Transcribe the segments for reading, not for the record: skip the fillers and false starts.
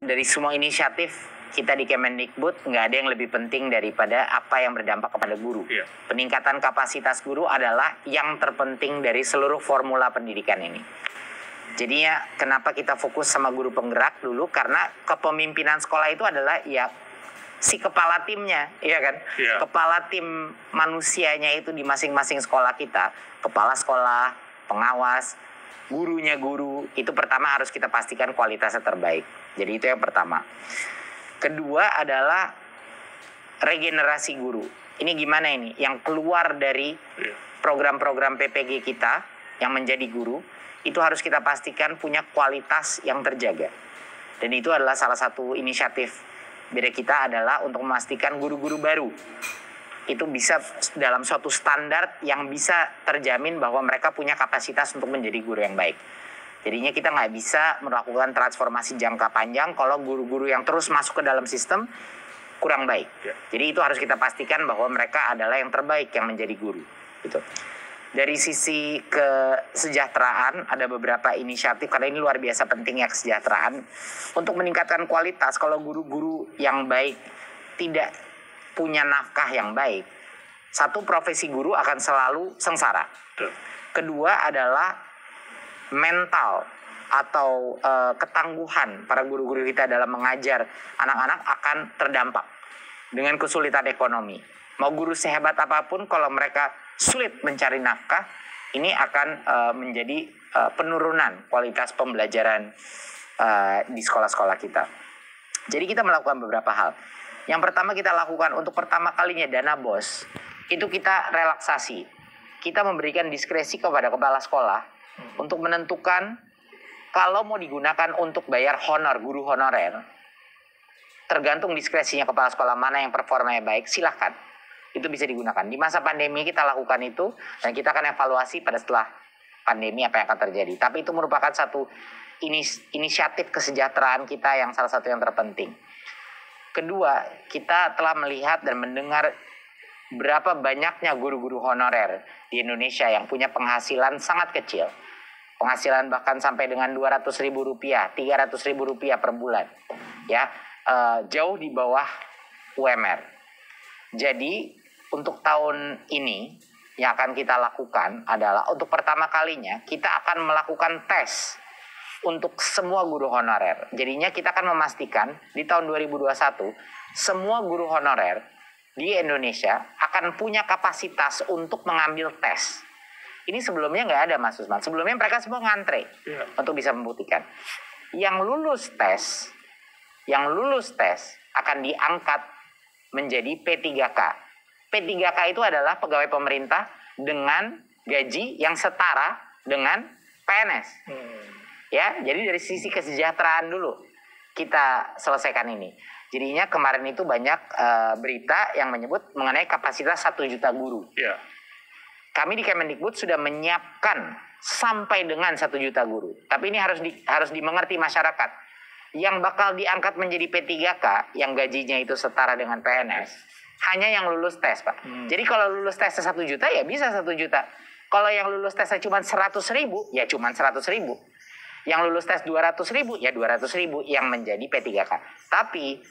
Dari semua inisiatif kita di Kemendikbud nggak ada yang lebih penting daripada apa yang berdampak kepada guru. Peningkatan kapasitas guru adalah yang terpenting dari seluruh formula pendidikan ini. Jadinya kenapa kita fokus sama guru penggerak dulu, karena kepemimpinan sekolah itu adalah ya si kepala timnya, ya kan? Kepala tim manusianya itu di masing-masing sekolah kita, kepala sekolah, pengawas, gurunya guru, itu pertama harus kita pastikan kualitasnya terbaik. Jadi itu yang pertama. Kedua adalah regenerasi guru. Ini gimana ini? Yang keluar dari program-program PPG kita yang menjadi guru, itu harus kita pastikan punya kualitas yang terjaga. Dan itu adalah salah satu inisiatif beda kita adalah untuk memastikan guru-guru baru itu bisa dalam suatu standar yang bisa terjamin bahwa mereka punya kapasitas untuk menjadi guru yang baik. Jadinya kita nggak bisa melakukan transformasi jangka panjang kalau guru-guru yang terus masuk ke dalam sistem kurang baik. Jadi itu harus kita pastikan bahwa mereka adalah yang terbaik yang menjadi guru. Gitu. Dari sisi kesejahteraan ada beberapa inisiatif karena ini luar biasa pentingnya kesejahteraan untuk meningkatkan kualitas. Kalau guru-guru yang baik tidak punya nafkah yang baik, satu, profesi guru akan selalu sengsara. Kedua adalah mental atau ketangguhan para guru-guru kita dalam mengajar anak-anak akan terdampak dengan kesulitan ekonomi. Mau guru sehebat apapun kalau mereka sulit mencari nafkah, ini akan menjadi penurunan kualitas pembelajaran di sekolah-sekolah kita. Jadi kita melakukan beberapa hal. Yang pertama kita lakukan untuk pertama kalinya dana BOS, itu kita relaksasi. Kita memberikan diskresi kepada kepala sekolah untuk menentukan kalau mau digunakan untuk bayar honor, guru honorer. Tergantung diskresinya kepala sekolah mana yang performanya baik, silahkan. Itu bisa digunakan. Di masa pandemi kita lakukan itu dan kita akan evaluasi pada setelah pandemi apa yang akan terjadi. Tapi itu merupakan satu inisiatif kesejahteraan kita yang salah satu yang terpenting. Kedua, kita telah melihat dan mendengar berapa banyaknya guru-guru honorer di Indonesia yang punya penghasilan sangat kecil. Penghasilan bahkan sampai dengan Rp200.000, Rp300.000 per bulan. Ya, jauh di bawah UMR. Jadi untuk tahun ini yang akan kita lakukan adalah untuk pertama kalinya kita akan melakukan tes untuk semua guru honorer. Jadinya kita akan memastikan di tahun 2021 semua guru honorer di Indonesia akan punya kapasitas untuk mengambil tes. Ini sebelumnya nggak ada, Mas Usman. Sebelumnya mereka semua ngantre untuk bisa membuktikan. Yang lulus tes akan diangkat menjadi P3K. P3K itu adalah pegawai pemerintah dengan gaji yang setara dengan PNS. Ya, jadi dari sisi kesejahteraan dulu kita selesaikan ini. Jadinya kemarin itu banyak berita yang menyebut mengenai kapasitas 1 juta guru. Kami di Kemendikbud sudah menyiapkan sampai dengan 1 juta guru. Tapi ini harus dimengerti masyarakat. Yang bakal diangkat menjadi P3K, yang gajinya itu setara dengan PNS, hanya yang lulus tes, Pak. Jadi kalau lulus tesnya 1 juta, ya bisa 1 juta. Kalau yang lulus tesnya cuma 100.000, ya cuma 100.000. Yang lulus tes 200.000, ya 200.000 yang menjadi P3K. Tapi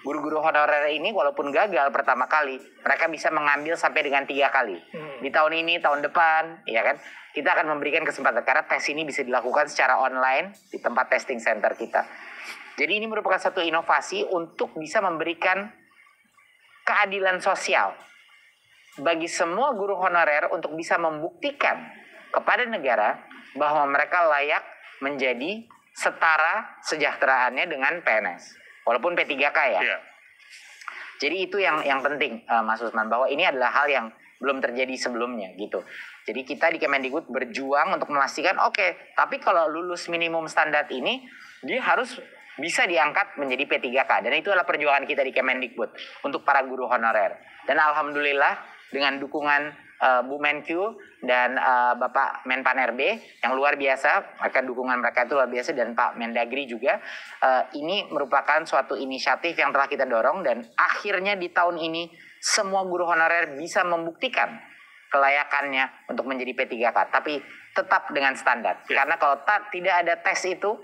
guru-guru honorer ini walaupun gagal pertama kali, mereka bisa mengambil sampai dengan 3 kali. Di tahun ini, tahun depan, ya kan? Kita akan memberikan kesempatan karena tes ini bisa dilakukan secara online di tempat testing center kita. Jadi ini merupakan satu inovasi untuk bisa memberikan keadilan sosial bagi semua guru honorer untuk bisa membuktikan kepada negara bahwa mereka layak menjadi setara sejahteraannya dengan PNS. Walaupun P3K ya. Jadi itu yang penting, Mas Usman, bahwa ini adalah hal yang belum terjadi sebelumnya gitu. Jadi kita di Kemendikbud berjuang untuk memastikan tapi kalau lulus minimum standar ini dia harus bisa diangkat menjadi P3K, dan itu adalah perjuangan kita di Kemendikbud untuk para guru honorer. Dan alhamdulillah dengan dukungan Bu Menkyu dan Bapak Menpan RB yang luar biasa, dukungan mereka itu luar biasa, dan Pak Mendagri juga, ini merupakan suatu inisiatif yang telah kita dorong, dan akhirnya di tahun ini semua guru honorer bisa membuktikan kelayakannya untuk menjadi P3K, tapi tetap dengan standar. Karena kalau tidak ada tes itu,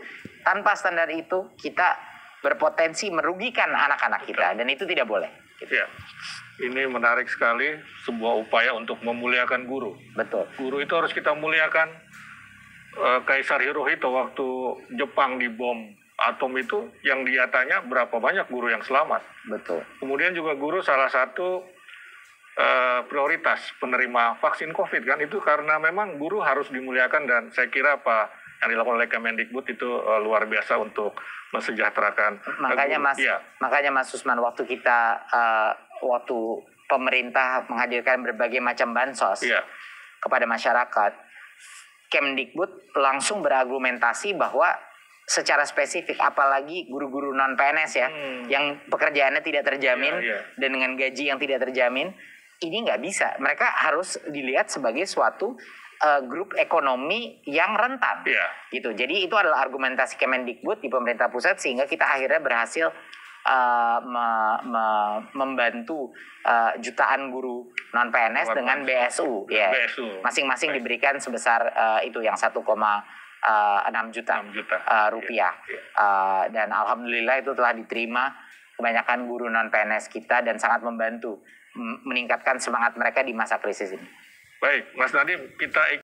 tanpa standar itu, kita berpotensi merugikan anak-anak kita, dan itu tidak boleh. Gitu. Ya, ini menarik sekali, sebuah upaya untuk memuliakan guru. Betul. Guru itu harus kita muliakan. Kaisar Hirohito waktu Jepang dibom atom itu, yang dia tanya berapa banyak guru yang selamat. Betul. Kemudian juga guru salah satu prioritas penerima vaksin COVID kan, itu karena memang guru harus dimuliakan, dan saya kira apa yang dilakukan oleh Kemendikbud itu luar biasa untuk mensejahterakan. Makanya Mas Usman, waktu pemerintah menghadirkan berbagai macam bansos kepada masyarakat, Kemendikbud langsung berargumentasi bahwa secara spesifik, apalagi guru-guru non PNS yang pekerjaannya tidak terjamin dan dengan gaji yang tidak terjamin, ini nggak bisa. Mereka harus dilihat sebagai suatu grup ekonomi yang rentan, gitu. Jadi itu adalah argumentasi Kemendikbud di pemerintah pusat, sehingga kita akhirnya berhasil membantu jutaan guru non PNS dengan BSU, masing-masing diberikan sebesar itu yang 1,6 juta rupiah. Dan alhamdulillah itu telah diterima kebanyakan guru non PNS kita, dan sangat membantu meningkatkan semangat mereka di masa krisis ini. Baik, Mas Nadiem, kita